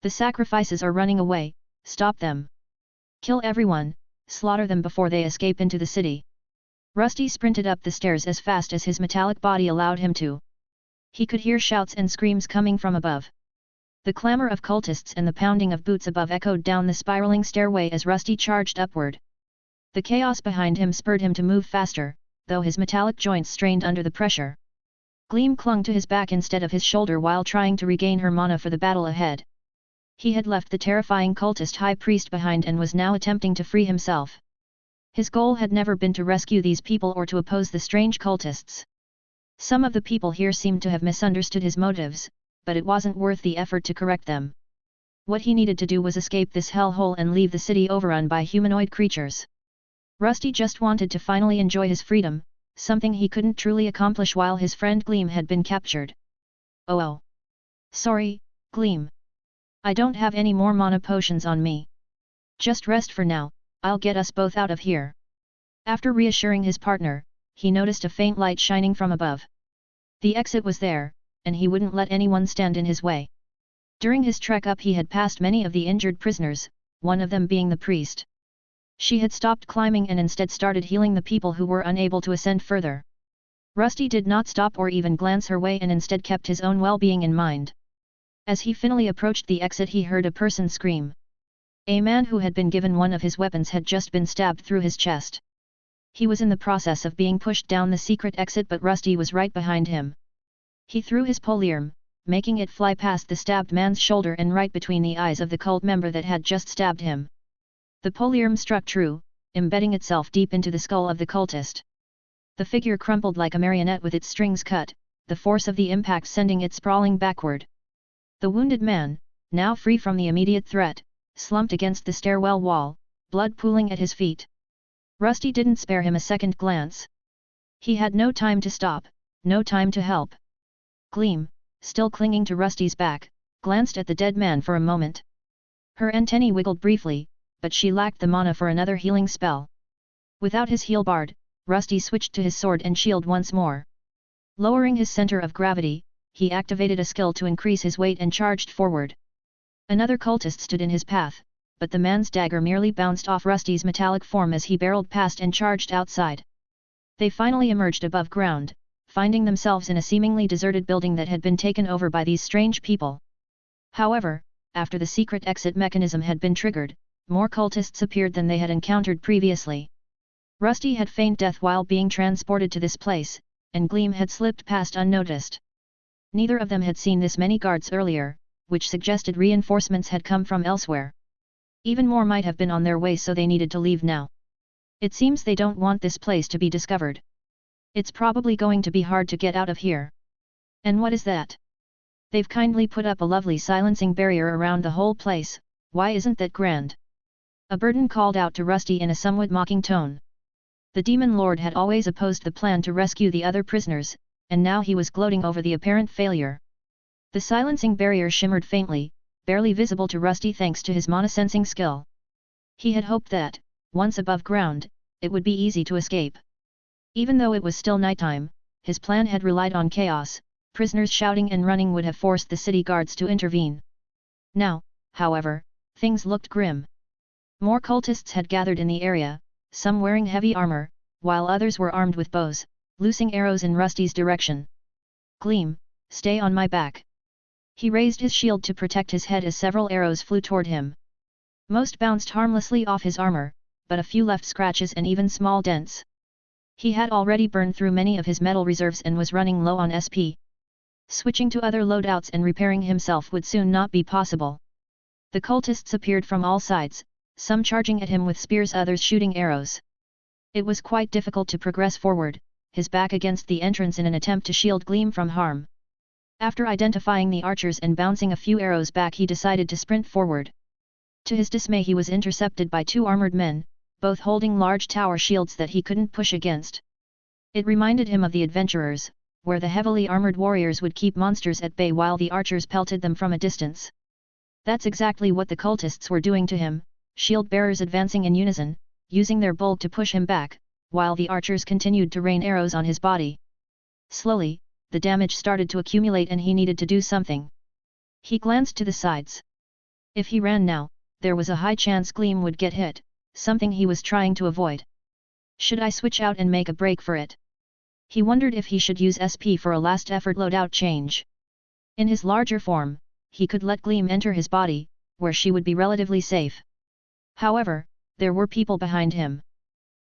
The sacrifices are running away, stop them. Kill everyone, slaughter them before they escape into the city. Rusty sprinted up the stairs as fast as his metallic body allowed him to. He could hear shouts and screams coming from above. The clamor of cultists and the pounding of boots above echoed down the spiraling stairway as Rusty charged upward. The chaos behind him spurred him to move faster, though his metallic joints strained under the pressure. Gleam clung to his back instead of his shoulder while trying to regain her mana for the battle ahead. He had left the terrifying cultist high priest behind and was now attempting to free himself. His goal had never been to rescue these people or to oppose the strange cultists. Some of the people here seemed to have misunderstood his motives, but it wasn't worth the effort to correct them. What he needed to do was escape this hellhole and leave the city overrun by humanoid creatures. Rusty just wanted to finally enjoy his freedom, something he couldn't truly accomplish while his friend Gleam had been captured. Oh. Sorry, Gleam. I don't have any more mana potions on me. Just rest for now, I'll get us both out of here. After reassuring his partner, he noticed a faint light shining from above. The exit was there, and he wouldn't let anyone stand in his way. During his trek up he had passed many of the injured prisoners, one of them being the priest. She had stopped climbing and instead started healing the people who were unable to ascend further. Rusty did not stop or even glance her way and instead kept his own well-being in mind. As he finally approached the exit he heard a person scream. A man who had been given one of his weapons had just been stabbed through his chest. He was in the process of being pushed down the secret exit but Rusty was right behind him. He threw his polearm, making it fly past the stabbed man's shoulder and right between the eyes of the cult member that had just stabbed him. The polearm struck true, embedding itself deep into the skull of the cultist. The figure crumpled like a marionette with its strings cut, the force of the impact sending it sprawling backward. The wounded man, now free from the immediate threat, slumped against the stairwell wall, blood pooling at his feet. Rusty didn't spare him a second glance. He had no time to stop, no time to help. Gleam, still clinging to Rusty's back, glanced at the dead man for a moment. Her antennae wiggled briefly, but she lacked the mana for another healing spell. Without his heal bard, Rusty switched to his sword and shield once more. Lowering his center of gravity, he activated a skill to increase his weight and charged forward. Another cultist stood in his path, but the man's dagger merely bounced off Rusty's metallic form as he barreled past and charged outside. They finally emerged above ground, finding themselves in a seemingly deserted building that had been taken over by these strange people. However, after the secret exit mechanism had been triggered, more cultists appeared than they had encountered previously. Rusty had feigned death while being transported to this place, and Gleam had slipped past unnoticed. Neither of them had seen this many guards earlier, which suggested reinforcements had come from elsewhere. Even more might have been on their way, so they needed to leave now. It seems they don't want this place to be discovered. It's probably going to be hard to get out of here. And what is that? They've kindly put up a lovely silencing barrier around the whole place, why isn't that grand? A burden called out to Rusty in a somewhat mocking tone. The Demon Lord had always opposed the plan to rescue the other prisoners, and now he was gloating over the apparent failure. The silencing barrier shimmered faintly, barely visible to Rusty thanks to his mana-sensing skill. He had hoped that, once above ground, it would be easy to escape. Even though it was still nighttime, his plan had relied on chaos, prisoners shouting and running would have forced the city guards to intervene. Now, however, things looked grim. More cultists had gathered in the area, some wearing heavy armor, while others were armed with bows, loosing arrows in Rusty's direction. Gleam, stay on my back. He raised his shield to protect his head as several arrows flew toward him. Most bounced harmlessly off his armor, but a few left scratches and even small dents. He had already burned through many of his metal reserves and was running low on SP. Switching to other loadouts and repairing himself would soon not be possible. The cultists appeared from all sides, some charging at him with spears, others shooting arrows. It was quite difficult to progress forward, his back against the entrance in an attempt to shield Gleam from harm. After identifying the archers and bouncing a few arrows back, he decided to sprint forward. To his dismay, he was intercepted by two armored men, both holding large tower shields that he couldn't push against. It reminded him of the adventurers, where the heavily armored warriors would keep monsters at bay while the archers pelted them from a distance. That's exactly what the cultists were doing to him, shield bearers advancing in unison, using their bulk to push him back, while the archers continued to rain arrows on his body. Slowly, the damage started to accumulate and he needed to do something. He glanced to the sides. If he ran now, there was a high chance Gleam would get hit, something he was trying to avoid. Should I switch out and make a break for it? He wondered if he should use SP for a last-effort loadout change. In his larger form, he could let Gleam enter his body, where she would be relatively safe. However, there were people behind him.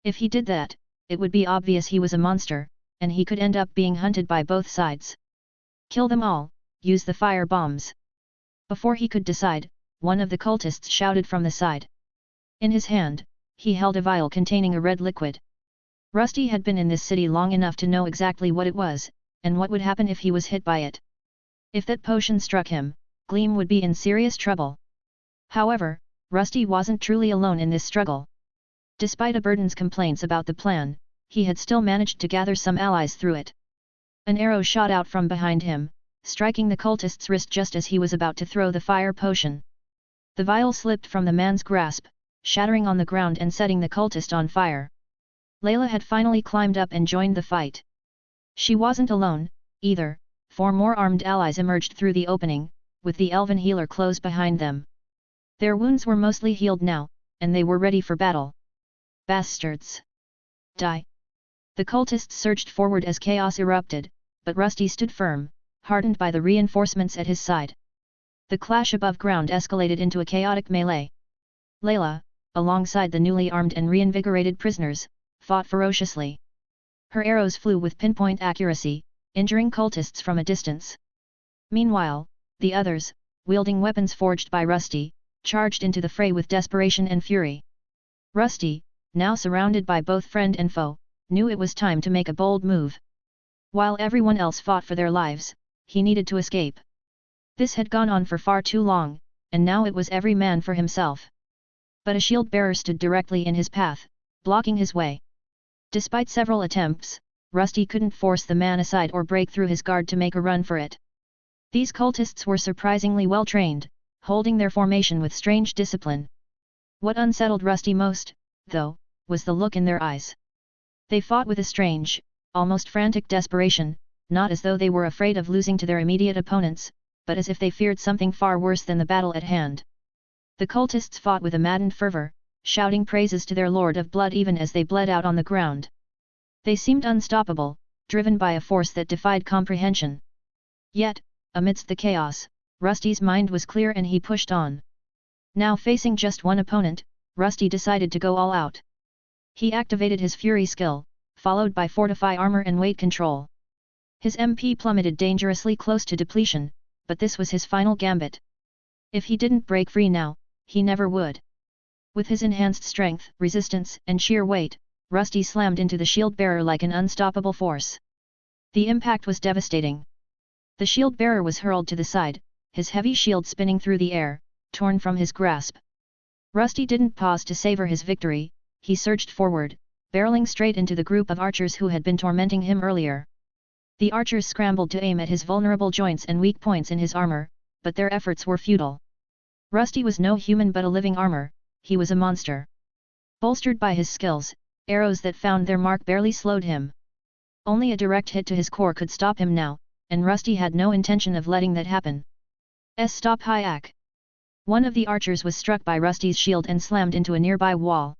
If he did that, it would be obvious he was a monster, and he could end up being hunted by both sides. Kill them all, use the fire bombs. Before he could decide, one of the cultists shouted from the side. In his hand, he held a vial containing a red liquid. Rusty had been in this city long enough to know exactly what it was, and what would happen if he was hit by it. If that potion struck him, Gleam would be in serious trouble. However, Rusty wasn't truly alone in this struggle. Despite Aberdan's complaints about the plan, he had still managed to gather some allies through it. An arrow shot out from behind him, striking the cultist's wrist just as he was about to throw the fire potion. The vial slipped from the man's grasp, shattering on the ground and setting the cultist on fire. Layla had finally climbed up and joined the fight. She wasn't alone, either, 4 more armed allies emerged through the opening, with the elven healer close behind them. Their wounds were mostly healed now, and they were ready for battle. Bastards! Die! The cultists surged forward as chaos erupted, but Rusty stood firm, hardened by the reinforcements at his side. The clash above ground escalated into a chaotic melee. Layla, alongside the newly armed and reinvigorated prisoners, fought ferociously. Her arrows flew with pinpoint accuracy, injuring cultists from a distance. Meanwhile, the others, wielding weapons forged by Rusty, charged into the fray with desperation and fury. Rusty, now surrounded by both friend and foe, knew it was time to make a bold move. While everyone else fought for their lives, he needed to escape. This had gone on for far too long, and now it was every man for himself. But a shield bearer stood directly in his path, blocking his way. Despite several attempts, Rusty couldn't force the man aside or break through his guard to make a run for it. These cultists were surprisingly well trained, holding their formation with strange discipline. What unsettled Rusty most, though, was the look in their eyes. They fought with a strange, almost frantic desperation, not as though they were afraid of losing to their immediate opponents, but as if they feared something far worse than the battle at hand. The cultists fought with a maddened fervor, shouting praises to their lord of blood even as they bled out on the ground. They seemed unstoppable, driven by a force that defied comprehension. Yet, amidst the chaos, Rusty's mind was clear and he pushed on. Now facing just one opponent, Rusty decided to go all out. He activated his Fury skill, followed by Fortify Armor and Weight Control. His MP plummeted dangerously close to depletion, but this was his final gambit. If he didn't break free now, he never would. With his enhanced strength, resistance, and sheer weight, Rusty slammed into the shield bearer like an unstoppable force. The impact was devastating. The shield bearer was hurled to the side, his heavy shield spinning through the air, torn from his grasp. Rusty didn't pause to savor his victory, he surged forward, barreling straight into the group of archers who had been tormenting him earlier. The archers scrambled to aim at his vulnerable joints and weak points in his armor, but their efforts were futile. Rusty was no human but a living armor, he was a monster. Bolstered by his skills, arrows that found their mark barely slowed him. Only a direct hit to his core could stop him now, and Rusty had no intention of letting that happen. Stop Hyak! One of the archers was struck by Rusty's shield and slammed into a nearby wall.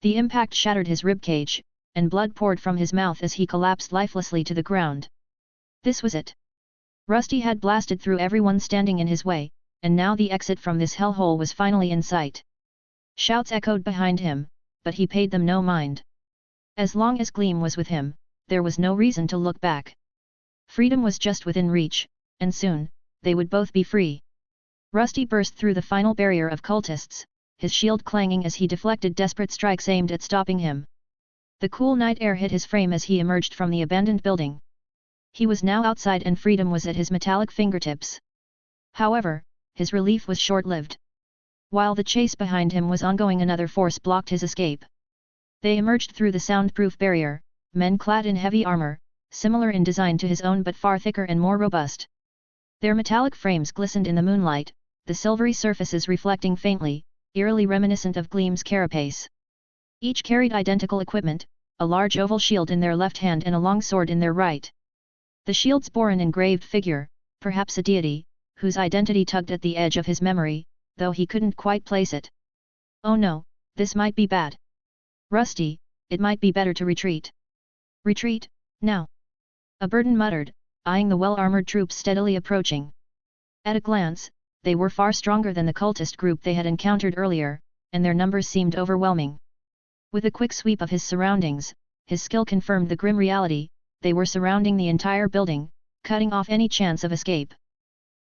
The impact shattered his ribcage, and blood poured from his mouth as he collapsed lifelessly to the ground. This was it. Rusty had blasted through everyone standing in his way, and now the exit from this hellhole was finally in sight. Shouts echoed behind him, but he paid them no mind. As long as Gleam was with him, there was no reason to look back. Freedom was just within reach, and soon, they would both be free. Rusty burst through the final barrier of cultists, his shield clanging as he deflected desperate strikes aimed at stopping him. The cool night air hit his frame as he emerged from the abandoned building. He was now outside and freedom was at his metallic fingertips. However, his relief was short-lived. While the chase behind him was ongoing, another force blocked his escape. They emerged through the soundproof barrier, men clad in heavy armor, similar in design to his own but far thicker and more robust. Their metallic frames glistened in the moonlight, the silvery surfaces reflecting faintly, eerily reminiscent of Gleam's carapace. Each carried identical equipment, a large oval shield in their left hand and a long sword in their right. The shields bore an engraved figure, perhaps a deity, whose identity tugged at the edge of his memory, though he couldn't quite place it. Oh no, this might be bad. Rusty, it might be better to retreat. Retreat, now. A burden muttered, eyeing the well-armored troops steadily approaching. At a glance, they were far stronger than the cultist group they had encountered earlier, and their numbers seemed overwhelming. With a quick sweep of his surroundings, his skill confirmed the grim reality: they were surrounding the entire building, cutting off any chance of escape.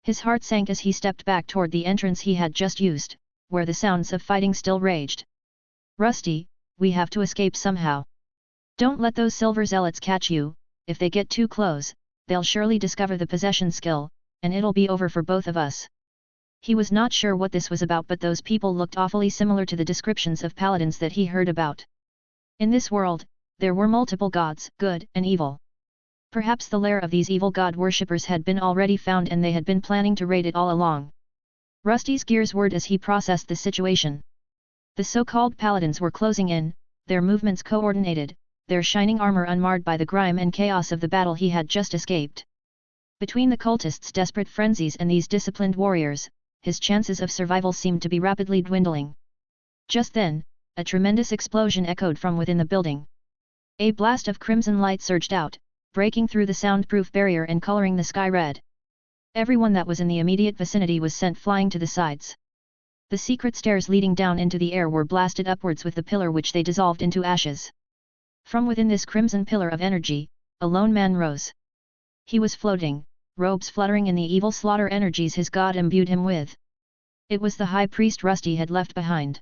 His heart sank as he stepped back toward the entrance he had just used, where the sounds of fighting still raged. Rusty, we have to escape somehow. Don't let those silver zealots catch you. If they get too close, they'll surely discover the possession skill, and it'll be over for both of us. He was not sure what this was about, but those people looked awfully similar to the descriptions of paladins that he heard about. In this world, there were multiple gods, good and evil. Perhaps the lair of these evil god worshippers had been already found and they had been planning to raid it all along. Rusty's gears whirred as he processed the situation. The so-called paladins were closing in, their movements coordinated, their shining armor unmarred by the grime and chaos of the battle he had just escaped. Between the cultists' desperate frenzies and these disciplined warriors, his chances of survival seemed to be rapidly dwindling. Just then, a tremendous explosion echoed from within the building. A blast of crimson light surged out, breaking through the soundproof barrier and coloring the sky red. Everyone that was in the immediate vicinity was sent flying to the sides. The secret stairs leading down into the air were blasted upwards with the pillar, which they dissolved into ashes. From within this crimson pillar of energy, a lone man rose. He was floating, robes fluttering in the evil slaughter energies his god imbued him with. It was the high priest Rusty had left behind.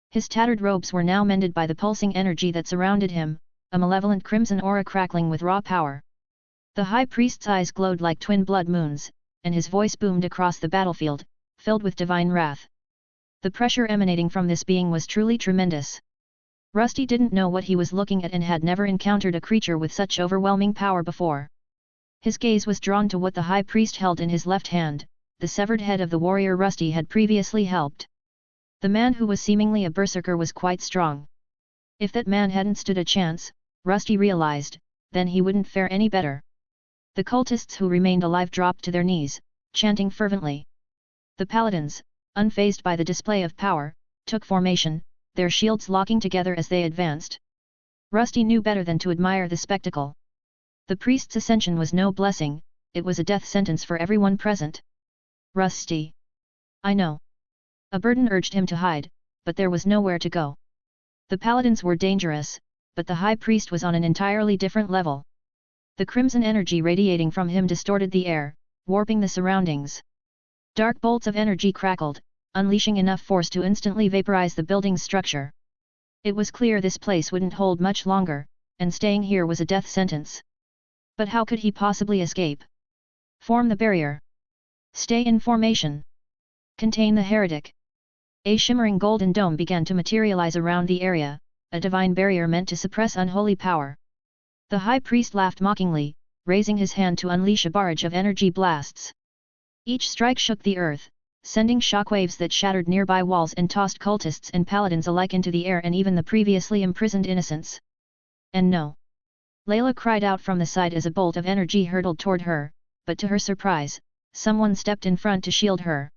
His tattered robes were now mended by the pulsing energy that surrounded him, a malevolent crimson aura crackling with raw power. The high priest's eyes glowed like twin blood moons, and his voice boomed across the battlefield, filled with divine wrath. The pressure emanating from this being was truly tremendous. Rusty didn't know what he was looking at and had never encountered a creature with such overwhelming power before. His gaze was drawn to what the high priest held in his left hand, the severed head of the warrior Rusty had previously helped. The man who was seemingly a berserker was quite strong. If that man hadn't stood a chance, Rusty realized, then he wouldn't fare any better. The cultists who remained alive dropped to their knees, chanting fervently. The paladins, unfazed by the display of power, took formation, their shields locking together as they advanced. Rusty knew better than to admire the spectacle. The priest's ascension was no blessing, it was a death sentence for everyone present. Rusty. I know. A burden urged him to hide, but there was nowhere to go. The paladins were dangerous, but the high priest was on an entirely different level. The crimson energy radiating from him distorted the air, warping the surroundings. Dark bolts of energy crackled, unleashing enough force to instantly vaporize the building's structure. It was clear this place wouldn't hold much longer, and staying here was a death sentence. But how could he possibly escape? Form the barrier. Stay in formation. Contain the heretic. A shimmering golden dome began to materialize around the area, a divine barrier meant to suppress unholy power. The high priest laughed mockingly, raising his hand to unleash a barrage of energy blasts. Each strike shook the earth, sending shockwaves that shattered nearby walls and tossed cultists and paladins alike into the air and even the previously imprisoned innocents. And no! Layla cried out from the side as a bolt of energy hurtled toward her, but to her surprise, someone stepped in front to shield her.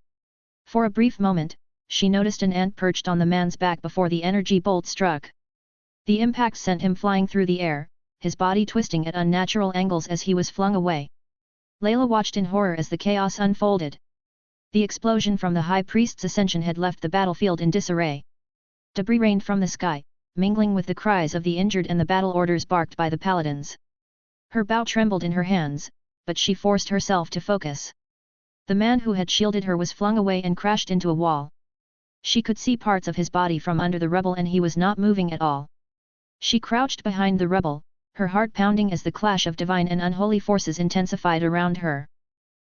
For a brief moment, she noticed an ant perched on the man's back before the energy bolt struck. The impact sent him flying through the air, his body twisting at unnatural angles as he was flung away. Layla watched in horror as the chaos unfolded. The explosion from the high priest's ascension had left the battlefield in disarray. Debris rained from the sky, mingling with the cries of the injured and the battle orders barked by the paladins. Her bow trembled in her hands, but she forced herself to focus. The man who had shielded her was flung away and crashed into a wall. She could see parts of his body from under the rubble and he was not moving at all. She crouched behind the rubble, her heart pounding as the clash of divine and unholy forces intensified around her.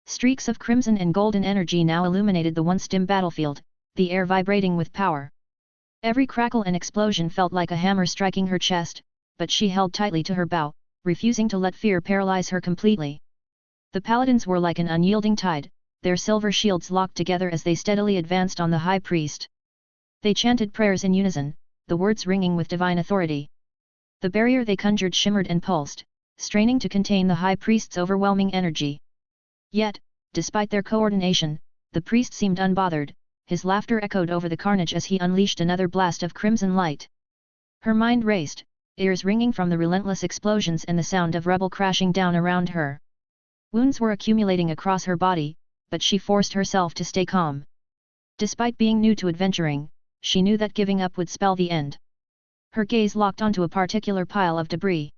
Streaks of crimson and golden energy now illuminated the once dim battlefield, the air vibrating with power. Every crackle and explosion felt like a hammer striking her chest, but she held tightly to her bow, refusing to let fear paralyze her completely. The paladins were like an unyielding tide, their silver shields locked together as they steadily advanced on the high priest. They chanted prayers in unison, the words ringing with divine authority. The barrier they conjured shimmered and pulsed, straining to contain the high priest's overwhelming energy. Yet, despite their coordination, the priest seemed unbothered, his laughter echoed over the carnage as he unleashed another blast of crimson light. Her mind raced, ears ringing from the relentless explosions and the sound of rubble crashing down around her. Wounds were accumulating across her body, but she forced herself to stay calm. Despite being new to adventuring, she knew that giving up would spell the end. Her gaze locked onto a particular pile of debris.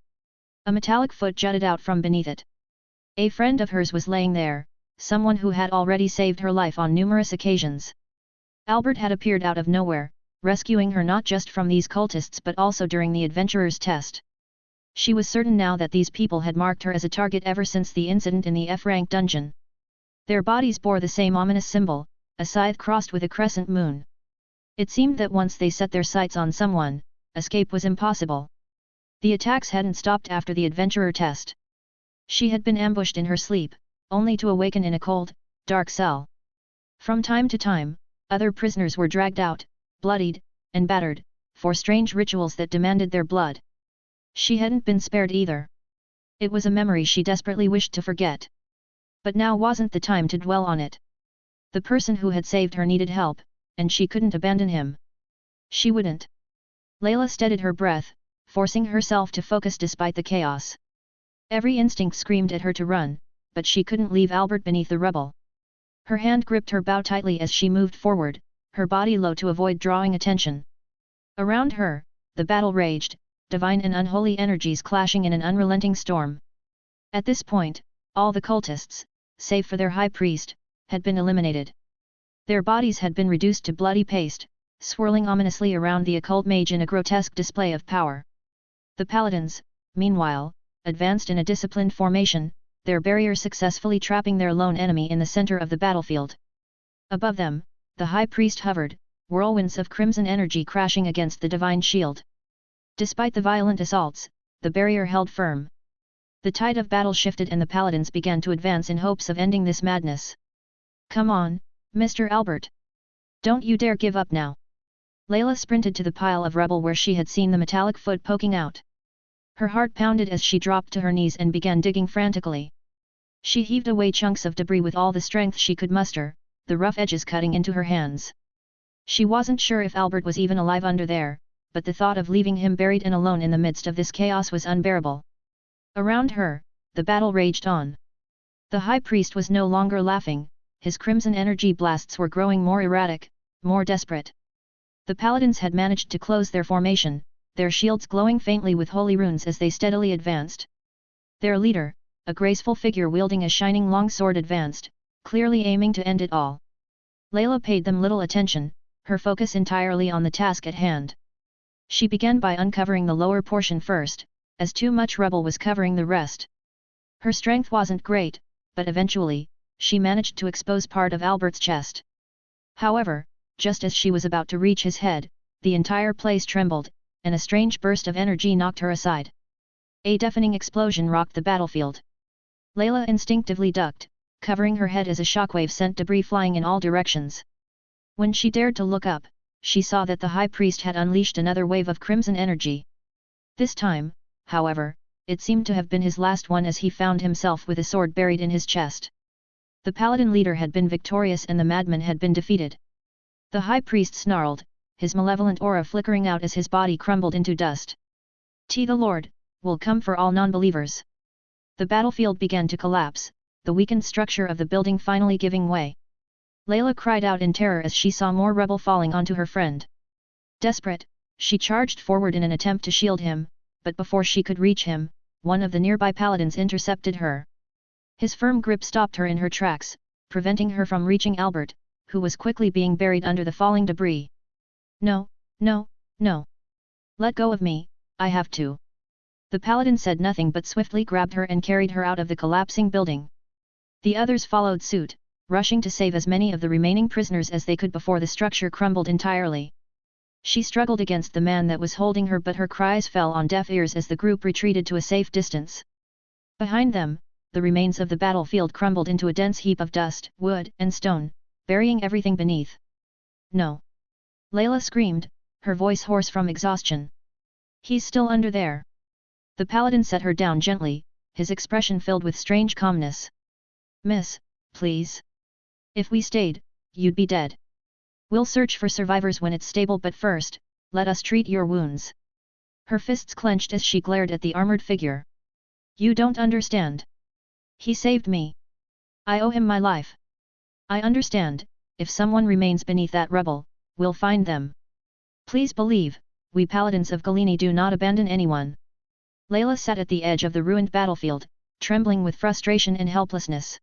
A metallic foot jutted out from beneath it. A friend of hers was laying there, someone who had already saved her life on numerous occasions. Albert had appeared out of nowhere, rescuing her not just from these cultists but also during the adventurer's test. She was certain now that these people had marked her as a target ever since the incident in the F-rank dungeon. Their bodies bore the same ominous symbol, a scythe crossed with a crescent moon. It seemed that once they set their sights on someone, escape was impossible. The attacks hadn't stopped after the adventurer test. She had been ambushed in her sleep, only to awaken in a cold, dark cell. From time to time, other prisoners were dragged out, bloodied, and battered, for strange rituals that demanded their blood. She hadn't been spared either. It was a memory she desperately wished to forget. But now wasn't the time to dwell on it. The person who had saved her needed help, and she couldn't abandon him. She wouldn't. Layla steadied her breath, forcing herself to focus despite the chaos. Every instinct screamed at her to run, but she couldn't leave Albert beneath the rubble. Her hand gripped her bow tightly as she moved forward, her body low to avoid drawing attention. Around her, the battle raged, divine and unholy energies clashing in an unrelenting storm. At this point, all the cultists, save for their high priest, had been eliminated. Their bodies had been reduced to bloody paste, swirling ominously around the occult mage in a grotesque display of power. The paladins, meanwhile, advanced in a disciplined formation, their barrier successfully trapping their lone enemy in the center of the battlefield. Above them, the high priest hovered, whirlwinds of crimson energy crashing against the divine shield. Despite the violent assaults, the barrier held firm. The tide of battle shifted and the paladins began to advance in hopes of ending this madness. "Come on, Mr. Albert! Don't you dare give up now!" Layla sprinted to the pile of rubble where she had seen the metallic foot poking out. Her heart pounded as she dropped to her knees and began digging frantically. She heaved away chunks of debris with all the strength she could muster, the rough edges cutting into her hands. She wasn't sure if Albert was even alive under there, but the thought of leaving him buried and alone in the midst of this chaos was unbearable. Around her, the battle raged on. The high priest was no longer laughing, his crimson energy blasts were growing more erratic, more desperate. The paladins had managed to close their formation, their shields glowing faintly with holy runes as they steadily advanced. Their leader, a graceful figure wielding a shining long sword, advanced, clearly aiming to end it all. Layla paid them little attention, her focus entirely on the task at hand. She began by uncovering the lower portion first, as too much rubble was covering the rest. Her strength wasn't great, but eventually, she managed to expose part of Albert's chest. However, just as she was about to reach his head, the entire place trembled, and a strange burst of energy knocked her aside. A deafening explosion rocked the battlefield. Layla instinctively ducked, covering her head as a shockwave sent debris flying in all directions. When she dared to look up, she saw that the high priest had unleashed another wave of crimson energy. This time, however, it seemed to have been his last one as he found himself with a sword buried in his chest. The paladin leader had been victorious and the madman had been defeated. The high priest snarled, his malevolent aura flickering out as his body crumbled into dust. "The Lord will come for all non-believers." The battlefield began to collapse, the weakened structure of the building finally giving way. Layla cried out in terror as she saw more rubble falling onto her friend. Desperate, she charged forward in an attempt to shield him, but before she could reach him, one of the nearby paladins intercepted her. His firm grip stopped her in her tracks, preventing her from reaching Albert, who was quickly being buried under the falling debris. "No, no, no! Let go of me, I have to!" The paladin said nothing but swiftly grabbed her and carried her out of the collapsing building. The others followed suit, rushing to save as many of the remaining prisoners as they could before the structure crumbled entirely. She struggled against the man that was holding her, but her cries fell on deaf ears as the group retreated to a safe distance. Behind them, the remains of the battlefield crumbled into a dense heap of dust, wood, and stone, burying everything beneath. "No!" Layla screamed, her voice hoarse from exhaustion. "He's still under there." The paladin set her down gently, his expression filled with strange calmness. "Miss, please. If we stayed, you'd be dead." We'll search for survivors when it's stable, but first, let us treat your wounds. Her fists clenched as she glared at the armored figure. You don't understand. He saved me. I owe him my life. I understand, if someone remains beneath that rubble, we'll find them. Please believe, we paladins of Galini do not abandon anyone. Layla sat at the edge of the ruined battlefield, trembling with frustration and helplessness.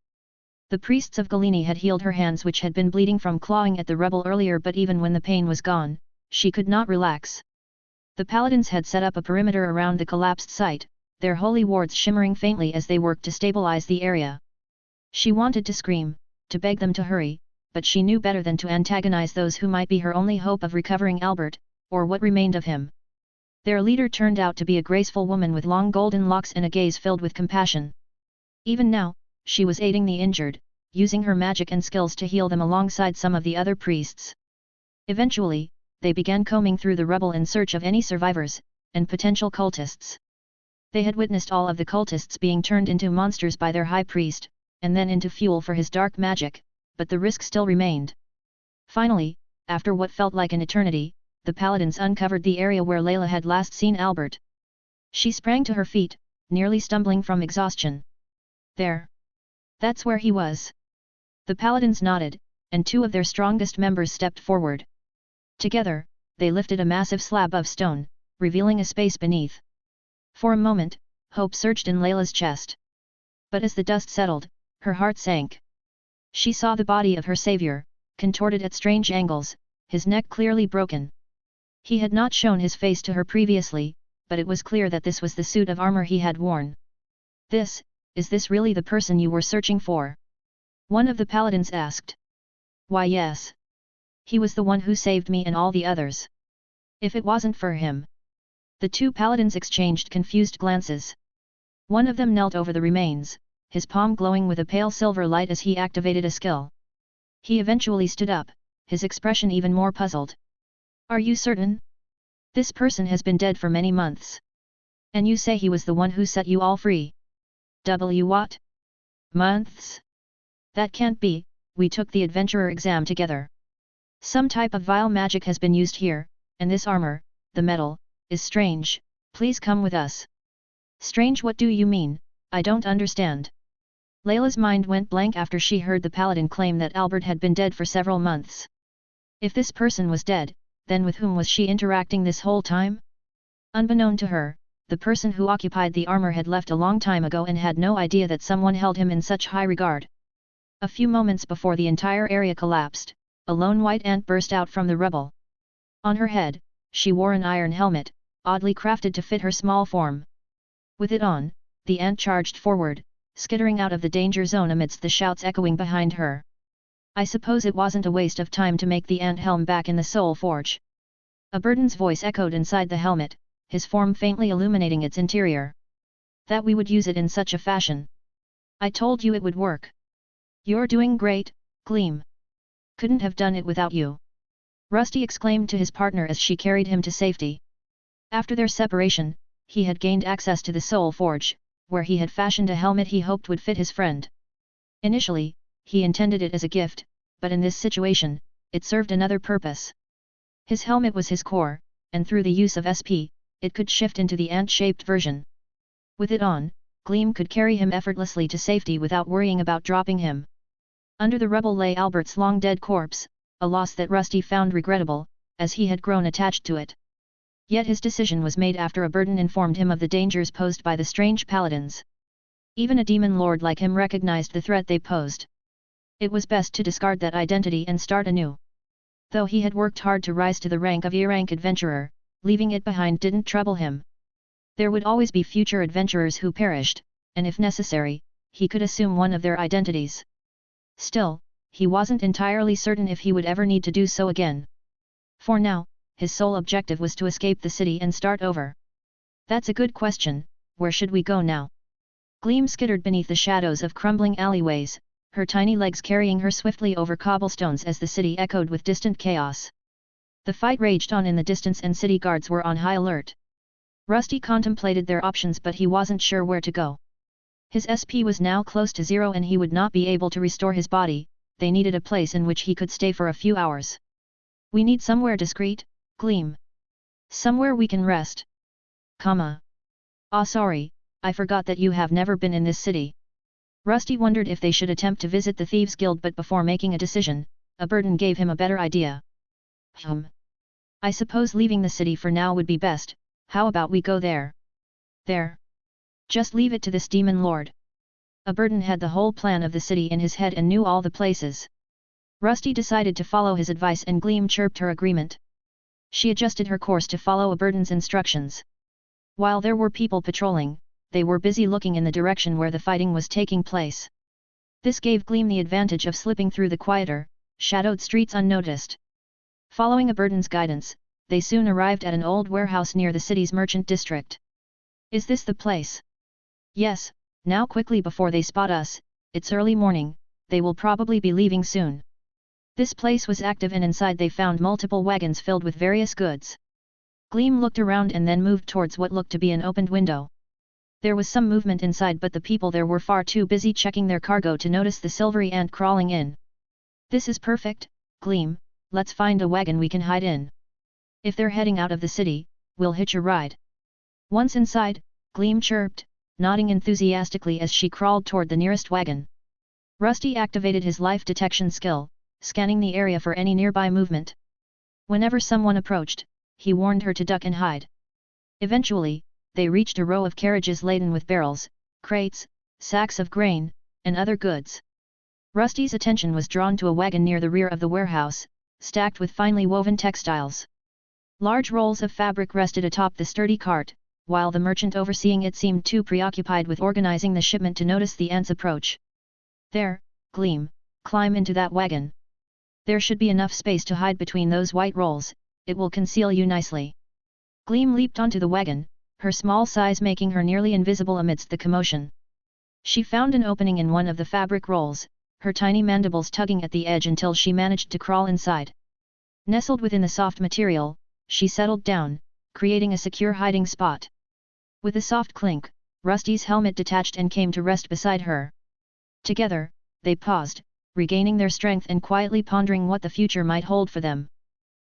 The priests of Galini had healed her hands, which had been bleeding from clawing at the rebel earlier, but even when the pain was gone, she could not relax. The paladins had set up a perimeter around the collapsed site, their holy wards shimmering faintly as they worked to stabilize the area. She wanted to scream, to beg them to hurry, but she knew better than to antagonize those who might be her only hope of recovering Albert, or what remained of him. Their leader turned out to be a graceful woman with long golden locks and a gaze filled with compassion. Even now, she was aiding the injured, using her magic and skills to heal them alongside some of the other priests. Eventually, they began combing through the rubble in search of any survivors, and potential cultists. They had witnessed all of the cultists being turned into monsters by their high priest, and then into fuel for his dark magic, but the risk still remained. Finally, after what felt like an eternity, the paladins uncovered the area where Layla had last seen Albert. She sprang to her feet, nearly stumbling from exhaustion. There. That's where he was. The paladins nodded, and two of their strongest members stepped forward. Together, they lifted a massive slab of stone, revealing a space beneath. For a moment, hope surged in Layla's chest. But as the dust settled, her heart sank. She saw the body of her savior, contorted at strange angles, his neck clearly broken. He had not shown his face to her previously, but it was clear that this was the suit of armor he had worn. Is this really the person you were searching for? One of the paladins asked. Why, yes. He was the one who saved me and all the others. If it wasn't for him. The two paladins exchanged confused glances. One of them knelt over the remains, his palm glowing with a pale silver light as he activated a skill. He eventually stood up, his expression even more puzzled. Are you certain? This person has been dead for many months. And you say he was the one who set you all free? What? Months? That can't be, we took the adventurer exam together. Some type of vile magic has been used here, and this armor, the metal, is strange. Please come with us. Strange? What do you mean? I don't understand. Layla's mind went blank after she heard the paladin claim that Albert had been dead for several months. If this person was dead, then with whom was she interacting this whole time? Unbeknown to her, the person who occupied the armor had left a long time ago and had no idea that someone held him in such high regard. A few moments before the entire area collapsed, a lone white ant burst out from the rubble. On her head, she wore an iron helmet, oddly crafted to fit her small form. With it on, the ant charged forward, skittering out of the danger zone amidst the shouts echoing behind her. I suppose it wasn't a waste of time to make the ant helm back in the Soul Forge. A burden's voice echoed inside the helmet, his form faintly illuminating its interior. That we would use it in such a fashion. I told you it would work. You're doing great, Gleam. Couldn't have done it without you. Rusty exclaimed to his partner as she carried him to safety. After their separation, he had gained access to the Soul Forge, where he had fashioned a helmet he hoped would fit his friend. Initially, he intended it as a gift, but in this situation, it served another purpose. His helmet was his core, and through the use of SP, it could shift into the ant-shaped version. With it on, Gleam could carry him effortlessly to safety without worrying about dropping him. Under the rubble lay Albert's long-dead corpse, a loss that Rusty found regrettable, as he had grown attached to it. Yet his decision was made after a burden informed him of the dangers posed by the strange paladins. Even a demon lord like him recognized the threat they posed. It was best to discard that identity and start anew. Though he had worked hard to rise to the rank of E-rank adventurer, leaving it behind didn't trouble him. There would always be future adventurers who perished, and if necessary, he could assume one of their identities. Still, he wasn't entirely certain if he would ever need to do so again. For now, his sole objective was to escape the city and start over. That's a good question, where should we go now? Gleam skittered beneath the shadows of crumbling alleyways, her tiny legs carrying her swiftly over cobblestones as the city echoed with distant chaos. The fight raged on in the distance and city guards were on high alert. Rusty contemplated their options, but he wasn't sure where to go. His SP was now close to zero and he would not be able to restore his body. They needed a place in which he could stay for a few hours. We need somewhere discreet, Gleam. Somewhere we can rest. Comma. Ah, sorry, I forgot that you have never been in this city. Rusty wondered if they should attempt to visit the Thieves' Guild, but before making a decision, a burden gave him a better idea. I suppose leaving the city for now would be best. How about we go there? There. Just leave it to this demon lord. A burden had the whole plan of the city in his head and knew all the places. Rusty decided to follow his advice and Gleam chirped her agreement. She adjusted her course to follow a burden's instructions. While there were people patrolling, they were busy looking in the direction where the fighting was taking place. This gave Gleam the advantage of slipping through the quieter, shadowed streets unnoticed. Following a burden's guidance, they soon arrived at an old warehouse near the city's merchant district. Is this the place? Yes, now quickly before they spot us, it's early morning, they will probably be leaving soon. This place was active and inside they found multiple wagons filled with various goods. Gleam looked around and then moved towards what looked to be an opened window. There was some movement inside, but the people there were far too busy checking their cargo to notice the silvery ant crawling in. This is perfect, Gleam, let's find a wagon we can hide in. If they're heading out of the city, we'll hitch a ride. Once inside, Gleam chirped, nodding enthusiastically as she crawled toward the nearest wagon. Rusty activated his life detection skill, scanning the area for any nearby movement. Whenever someone approached, he warned her to duck and hide. Eventually, they reached a row of carriages laden with barrels, crates, sacks of grain, and other goods. Rusty's attention was drawn to a wagon near the rear of the warehouse, stacked with finely woven textiles. Large rolls of fabric rested atop the sturdy cart, while the merchant overseeing it seemed too preoccupied with organizing the shipment to notice the ants' approach. There, Gleam, climb into that wagon. There should be enough space to hide between those white rolls, it will conceal you nicely. Gleam leaped onto the wagon, her small size making her nearly invisible amidst the commotion. She found an opening in one of the fabric rolls, her tiny mandibles tugging at the edge until she managed to crawl inside. Nestled within the soft material, she settled down, creating a secure hiding spot. With a soft clink, Rusty's helmet detached and came to rest beside her. Together, they paused, regaining their strength and quietly pondering what the future might hold for them.